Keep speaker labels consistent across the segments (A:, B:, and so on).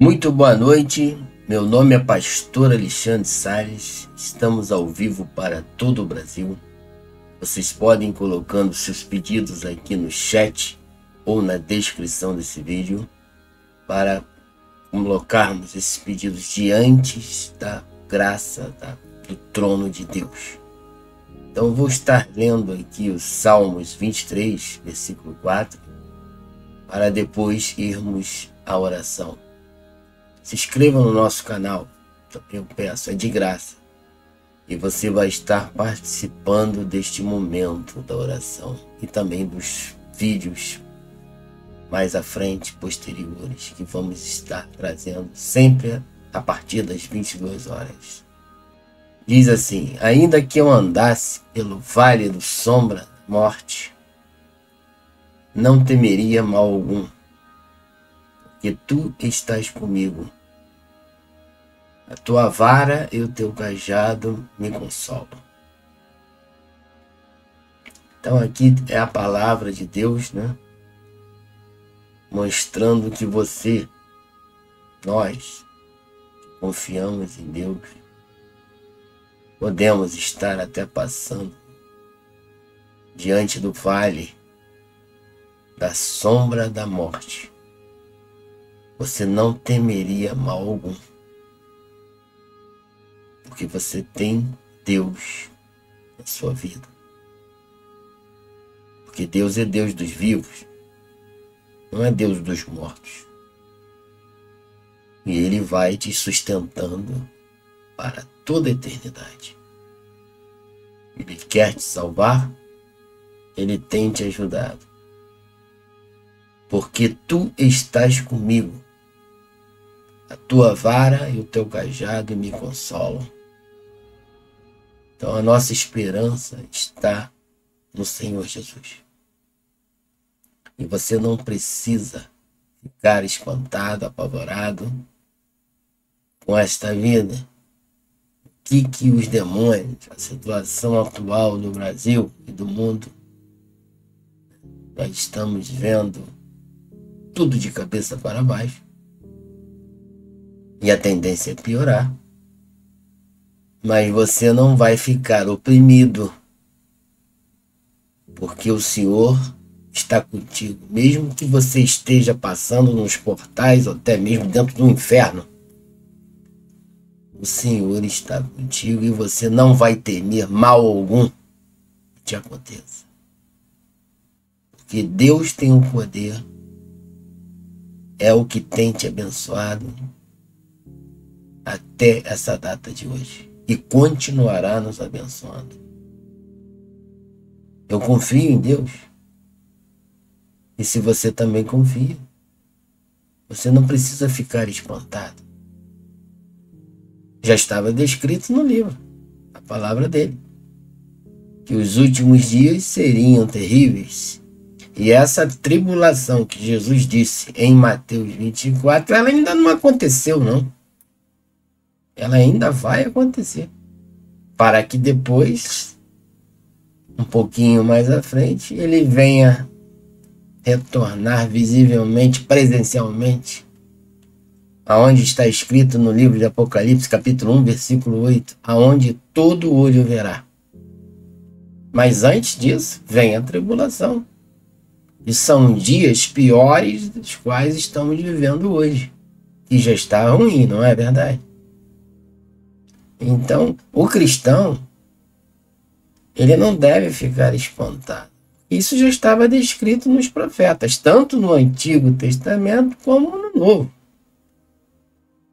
A: Muito boa noite, meu nome é Pastor Alexandre Salles, estamos ao vivo para todo o Brasil. Vocês podem ir colocando seus pedidos aqui no chat ou na descrição desse vídeo para colocarmos esses pedidos diante da graça do trono de Deus. Então eu vou estar lendo aqui os Salmos 23, versículo 4, para depois irmos à oração. Se inscreva no nosso canal, eu peço, é de graça. E você vai estar participando deste momento da oração e também dos vídeos mais à frente, posteriores, que vamos estar trazendo sempre a partir das 22 horas. Diz assim: ainda que eu andasse pelo vale do sombra da morte, não temeria mal algum, porque tu estás comigo. A tua vara e o teu cajado me consolam. Então aqui é a palavra de Deus, né? Mostrando que nós, que confiamos em Deus, podemos estar até passando diante do vale da sombra da morte. Você não temeria mal algum, porque você tem Deus na sua vida. Porque Deus é Deus dos vivos, não é Deus dos mortos. E Ele vai te sustentando para toda a eternidade. Ele quer te salvar, Ele tem te ajudado. Porque tu estás comigo, a tua vara e o teu cajado me consolam. Então a nossa esperança está no Senhor Jesus. E você não precisa ficar espantado, apavorado com esta vida. O que os demônios, a situação atual do Brasil e do mundo, nós estamos vendo tudo de cabeça para baixo. E a tendência é piorar. Mas você não vai ficar oprimido, porque o Senhor está contigo. Mesmo que você esteja passando nos portais, ou até mesmo dentro do inferno, o Senhor está contigo e você não vai temer mal algum que te aconteça. Porque Deus tem o poder, é o que tem te abençoado até essa data de hoje. E continuará nos abençoando. Eu confio em Deus. E se você também confia, você não precisa ficar espantado. Já estava descrito no livro, a palavra dele, que os últimos dias seriam terríveis. E essa tribulação que Jesus disse em Mateus 24, ela ainda não aconteceu, não. Ela ainda vai acontecer, para que depois, um pouquinho mais à frente, ele venha retornar visivelmente, presencialmente, aonde está escrito no livro de Apocalipse, capítulo 1, versículo 8, aonde todo olho verá. Mas antes disso, vem a tribulação. E são dias piores dos quais estamos vivendo hoje. E já está ruim, não é verdade? Então, o cristão, ele não deve ficar espantado. Isso já estava descrito nos profetas, tanto no Antigo Testamento como no Novo,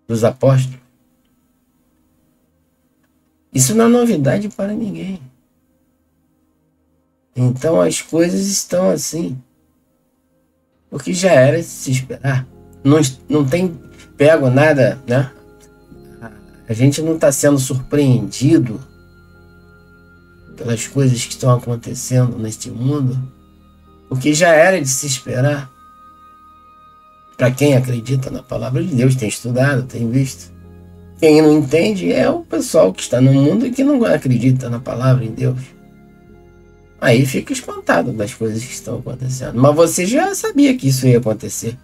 A: dos apóstolos. Isso não é novidade para ninguém. Então as coisas estão assim, porque já era de se esperar. Não tem pego nada, né? A gente não está sendo surpreendido pelas coisas que estão acontecendo neste mundo, porque já era de se esperar. Para quem acredita na palavra de Deus, tem estudado, tem visto. Quem não entende é o pessoal que está no mundo e que não acredita na palavra de Deus. Aí fica espantado das coisas que estão acontecendo. Mas você já sabia que isso ia acontecer.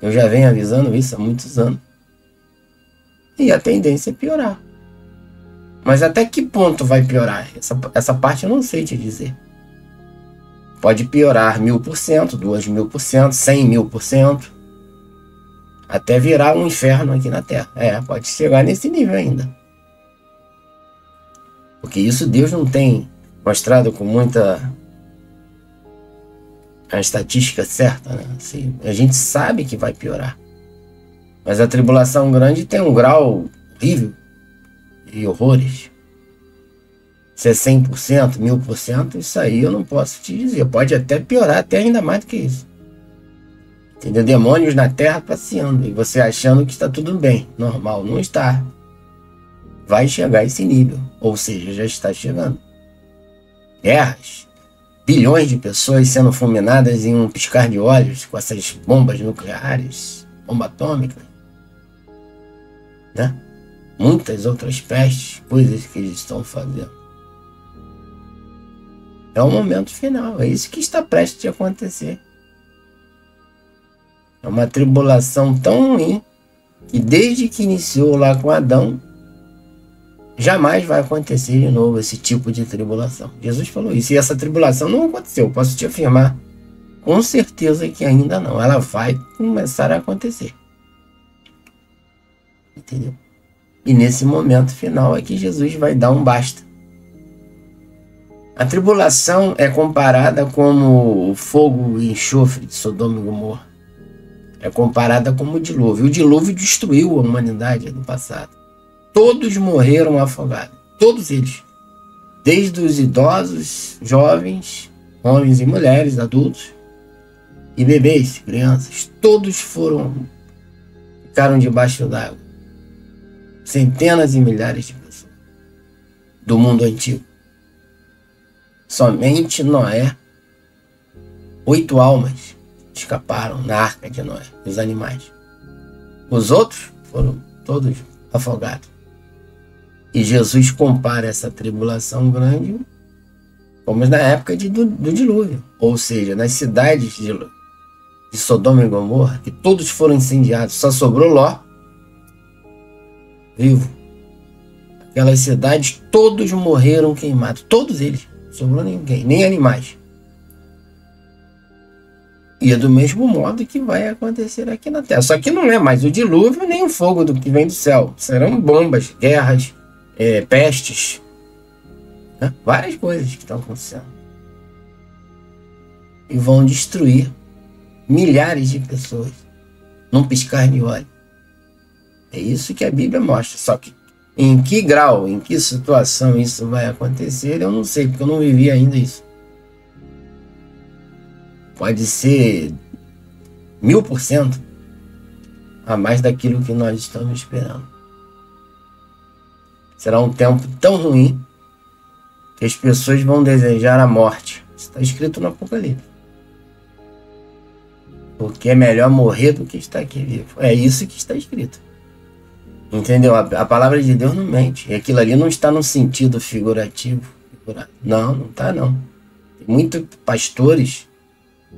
A: Eu já venho avisando isso há muitos anos. E a tendência é piorar. Mas até que ponto vai piorar? Essa parte eu não sei te dizer. Pode piorar 1000%, 2000%, 100.000%, até virar um inferno aqui na Terra. Pode chegar nesse nível ainda. Porque isso Deus não tem mostrado com muita a estatística certa, né? Assim, a gente sabe que vai piorar. Mas a tribulação grande tem um grau horrível de horrores. Se é 100%, 1000%, isso aí eu não posso te dizer. Pode até piorar, até ainda mais do que isso. Entendeu? Demônios na terra passeando. E você achando que está tudo bem. Normal. Não está. Vai chegar a esse nível. Ou seja, já está chegando. Guerras. Bilhões de pessoas sendo fulminadas em um piscar de olhos com essas bombas nucleares. Bomba atômica. Né? Muitas outras pestes. Coisas que eles estão fazendo. É o momento final, é isso que está prestes a acontecer. É uma tribulação tão ruim que desde que iniciou lá com Adão, jamais vai acontecer de novo esse tipo de tribulação. Jesus falou isso, e essa tribulação não aconteceu, posso te afirmar com certeza que ainda não. Ela vai começar a acontecer. Entendeu? E nesse momento final é que Jesus vai dar um basta. A tribulação é comparada como o fogo e enxofre de Sodoma e Gomorra. É comparada como o dilúvio. O dilúvio destruiu a humanidade no passado. Todos morreram afogados. Todos eles. Desde os idosos, jovens, homens e mulheres, adultos, e bebês, crianças. Todos ficaram debaixo d'água. Centenas e milhares de pessoas. Do mundo antigo. Somente Noé, 8 almas escaparam na arca de Noé, os animais. Os outros foram todos afogados. E Jesus compara essa tribulação grande como na época do dilúvio. Ou seja, nas cidades de Sodoma e Gomorra, que todos foram incendiados, só sobrou Ló vivo. Aquelas cidades, todos morreram queimados, todos eles. Sobrou ninguém, nem animais. E é do mesmo modo que vai acontecer aqui na Terra. Só que não é mais o dilúvio nem o fogo do que vem do céu. Serão bombas, guerras, pestes, né? Várias coisas que estão acontecendo. E vão destruir milhares de pessoas num piscar de olhos. É isso que a Bíblia mostra. Só que em que grau, em que situação isso vai acontecer, eu não sei, porque eu não vivi ainda isso. Pode ser 1000% a mais daquilo que nós estamos esperando. Será um tempo tão ruim que as pessoas vão desejar a morte. Isso está escrito no Apocalipse. Porque é melhor morrer do que estar aqui vivo. É isso que está escrito. Entendeu? A palavra de Deus não mente. E aquilo ali não está no sentido figurativo. Não, não está não. Tem muitos pastores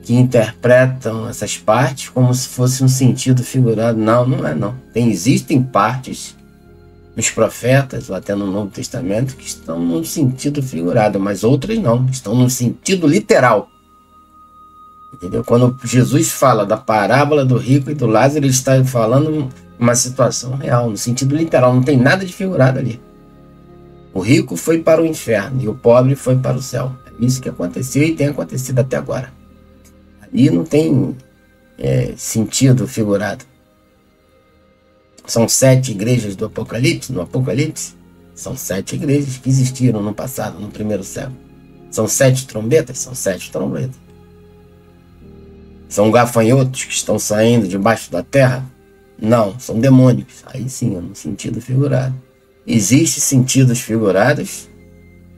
A: que interpretam essas partes como se fosse um sentido figurado. Não, não é não. Existem partes nos profetas, ou até no Novo Testamento, que estão no sentido figurado, mas outras não. Estão no sentido literal. Entendeu? Quando Jesus fala da parábola do rico e do Lázaro, ele está falando uma situação real, no sentido literal, não tem nada de figurado ali. O rico foi para o inferno e o pobre foi para o céu. É isso que aconteceu e tem acontecido até agora. Ali não tem sentido figurado. São 7 igrejas do Apocalipse, no Apocalipse. São 7 igrejas que existiram no passado, no primeiro século. São 7 trombetas? São 7 trombetas. São gafanhotos que estão saindo debaixo da terra? Não, são demônios. Aí sim, no sentido figurado. Existem sentidos figurados,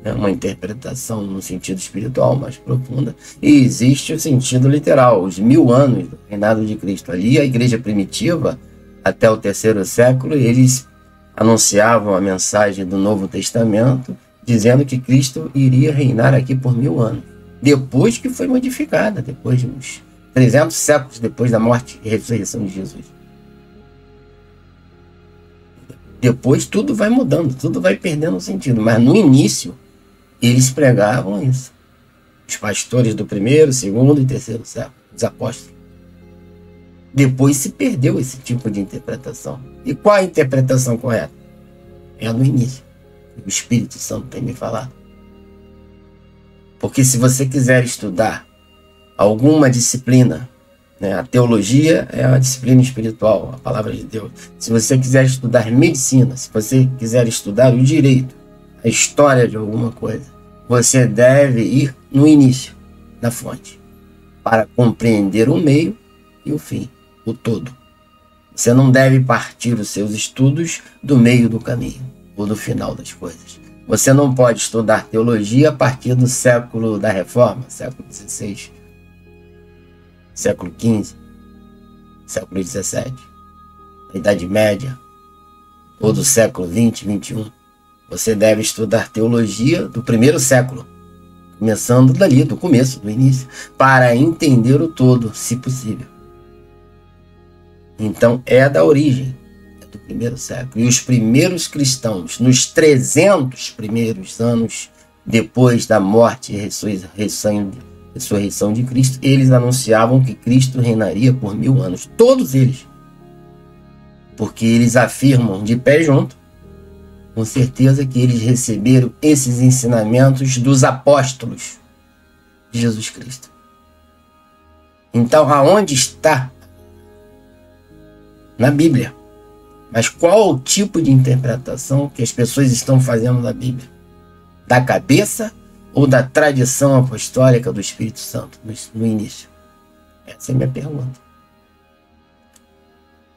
A: né, uma interpretação no sentido espiritual mais profunda, e existe o sentido literal, os 1000 anos do reinado de Cristo. Ali a igreja primitiva, até o 3º século, eles anunciavam a mensagem do Novo Testamento, dizendo que Cristo iria reinar aqui por 1000 anos. Depois que foi modificada, depois de uns 300 séculos depois da morte e ressurreição de Jesus. Depois tudo vai mudando, tudo vai perdendo sentido. Mas no início, eles pregavam isso. Os pastores do primeiro, segundo e terceiro século, os apóstolos. Depois se perdeu esse tipo de interpretação. E qual a interpretação correta? É a do início. O Espírito Santo tem me falado. Porque se você quiser estudar alguma disciplina, né, a teologia é a disciplina espiritual, a palavra de Deus. Se você quiser estudar medicina, se você quiser estudar o direito, a história de alguma coisa, você deve ir no início, na fonte, para compreender o meio e o fim, o todo. Você não deve partir os seus estudos do meio do caminho ou do final das coisas. Você não pode estudar teologia a partir do século da Reforma, século XVI, século XV, século XVII, a Idade Média, ou do século XX, XXI. Você deve estudar teologia do primeiro século, começando dali, do começo, do início, para entender o todo, se possível. Então, é da origem, é do primeiro século. E os primeiros cristãos, nos 300 primeiros anos depois da morte e ressurreição de Cristo, eles anunciavam que Cristo reinaria por 1000 anos. Todos eles. Porque eles afirmam de pé junto, com certeza, que eles receberam esses ensinamentos dos apóstolos de Jesus Cristo. Então, aonde está? Na Bíblia. Mas qual o tipo de interpretação que as pessoas estão fazendo da Bíblia? Da cabeça ou da tradição apostólica do Espírito Santo no início? Essa é a minha pergunta.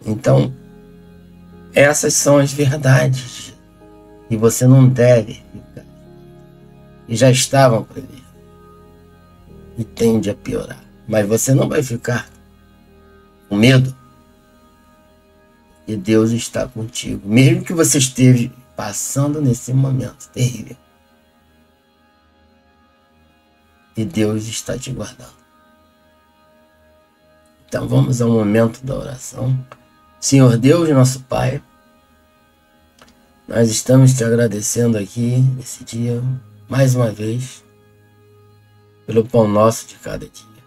A: Então, essas são as verdades. E você não deve ficar. E já estavam previstas. E tende a piorar. Mas você não vai ficar com medo. E Deus está contigo. Mesmo que você esteja passando nesse momento terrível. E Deus está te guardando. Então vamos ao momento da oração. Senhor Deus, nosso Pai, nós estamos te agradecendo aqui nesse dia, mais uma vez, pelo pão nosso de cada dia.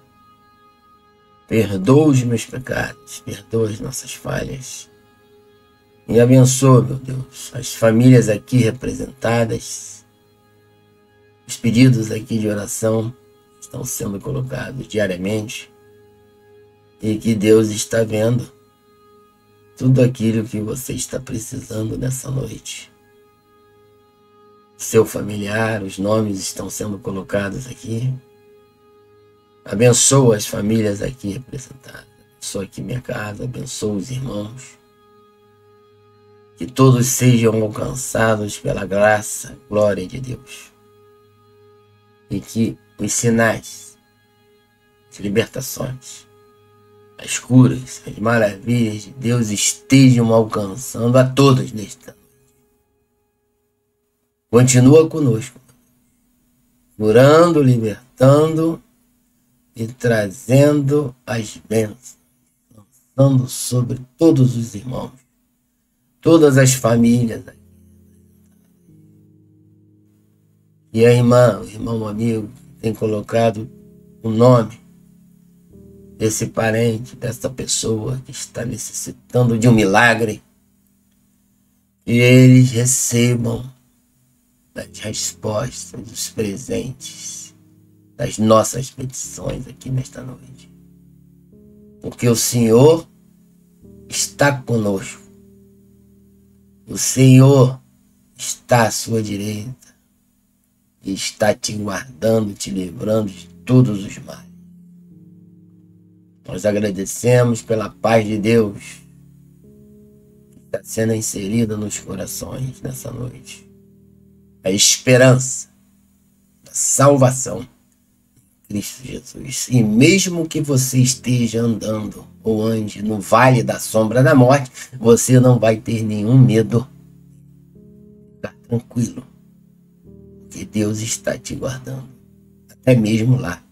A: Perdoa os meus pecados, perdoa as nossas falhas. E abençoa, meu Deus, as famílias aqui representadas. Os pedidos aqui de oração estão sendo colocados diariamente. E que Deus está vendo tudo aquilo que você está precisando nessa noite. Seu familiar, os nomes estão sendo colocados aqui. Abençoa as famílias aqui representadas. Abençoa aqui minha casa, abençoa os irmãos. Que todos sejam alcançados pela graça, glória de Deus. E que os sinais, as libertações, as curas, as maravilhas de Deus estejam alcançando a todos nesta noite. Continua conosco, curando, libertando e trazendo as bênçãos, lançando sobre todos os irmãos, todas as famílias. E a irmã, o irmão, o amigo, tem colocado o nome desse parente, dessa pessoa que está necessitando de um milagre, e eles recebam as respostas, os presentes das nossas petições aqui nesta noite. Porque o Senhor está conosco. O Senhor está à sua direita e está te guardando, te livrando de todos os males. Nós agradecemos pela paz de Deus que está sendo inserida nos corações nessa noite. A esperança da salvação em Cristo Jesus. E mesmo que você esteja andando ou ande no vale da sombra da morte, você não vai ter nenhum medo. Ficar tranquilo, porque Deus está te guardando, até mesmo lá.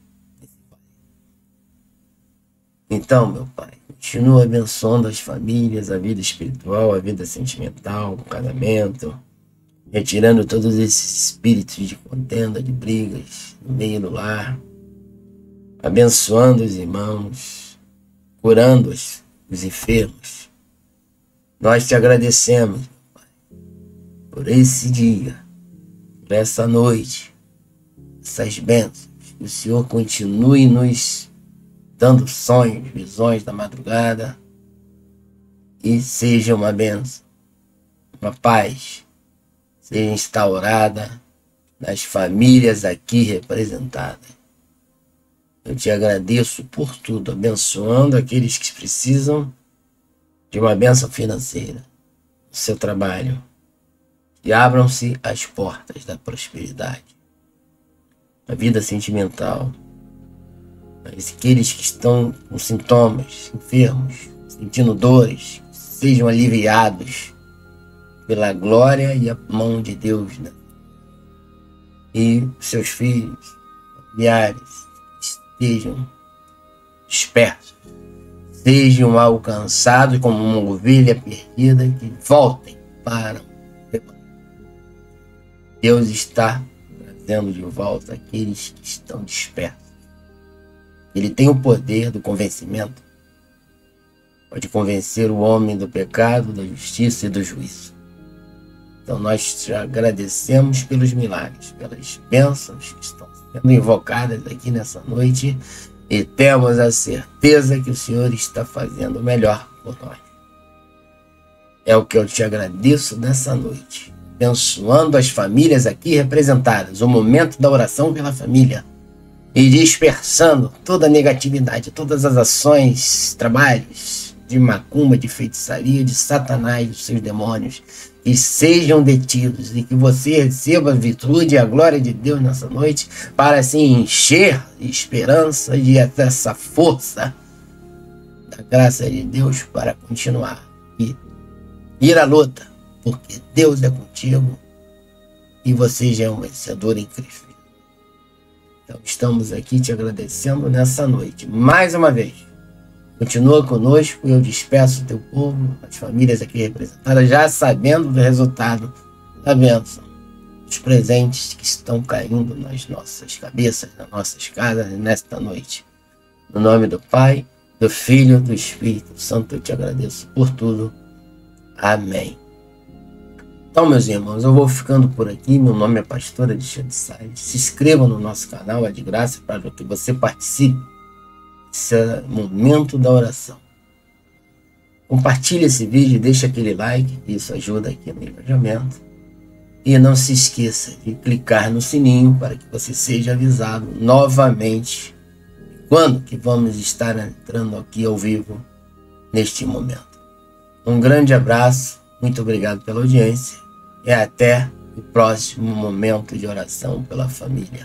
A: Então, meu Pai, continua abençoando as famílias, a vida espiritual, a vida sentimental, o casamento, retirando todos esses espíritos de contenda, de brigas no meio do lar, abençoando os irmãos, curando os enfermos. Nós te agradecemos, meu Pai, por esse dia, por essa noite, essas bênçãos. Que o Senhor continue nos dando sonhos, visões da madrugada, e seja uma bênção, uma paz, seja instaurada nas famílias aqui representadas. Eu te agradeço por tudo, abençoando aqueles que precisam de uma bênção financeira no seu trabalho, e abram-se as portas da prosperidade, a vida sentimental. Aqueles que estão com sintomas, enfermos, sentindo dores, sejam aliviados pela glória e a mão de Deus, né? E seus filhos, familiares, estejam dispersos, sejam alcançados como uma ovelha perdida, que voltem para o rebanho. Deus está trazendo de volta aqueles que estão dispersos. Ele tem o poder do convencimento. Pode convencer o homem do pecado, da justiça e do juízo. Então nós te agradecemos pelos milagres, pelas bênçãos que estão sendo invocadas aqui nessa noite, e temos a certeza que o Senhor está fazendo o melhor por nós. É o que eu te agradeço nessa noite, abençoando as famílias aqui representadas, o momento da oração pela família, e dispersando toda a negatividade, todas as ações, trabalhos de macumba, de feitiçaria, de Satanás, dos seus demônios, que sejam detidos, e que você receba a virtude e a glória de Deus nessa noite, para se encher de esperança e dessa força da graça de Deus para continuar e ir à luta, porque Deus é contigo e você já é um vencedor em Cristo. Então estamos aqui te agradecendo nessa noite, mais uma vez. Continua conosco, eu despeço o teu povo, as famílias aqui representadas, já sabendo do resultado da bênção, dos presentes que estão caindo nas nossas cabeças, nas nossas casas nesta noite. No nome do Pai, do Filho, do Espírito Santo, eu te agradeço por tudo. Amém. Então, meus irmãos, eu vou ficando por aqui. Meu nome é Pastor Alexandre Salles. Se inscreva no nosso canal, é de graça, para que você participe desse momento da oração. Compartilhe esse vídeo, deixe aquele like, isso ajuda aqui no engajamento. E não se esqueça de clicar no sininho para que você seja avisado novamente quando que vamos estar entrando aqui ao vivo neste momento. Um grande abraço, muito obrigado pela audiência. E até o próximo momento de oração pela família.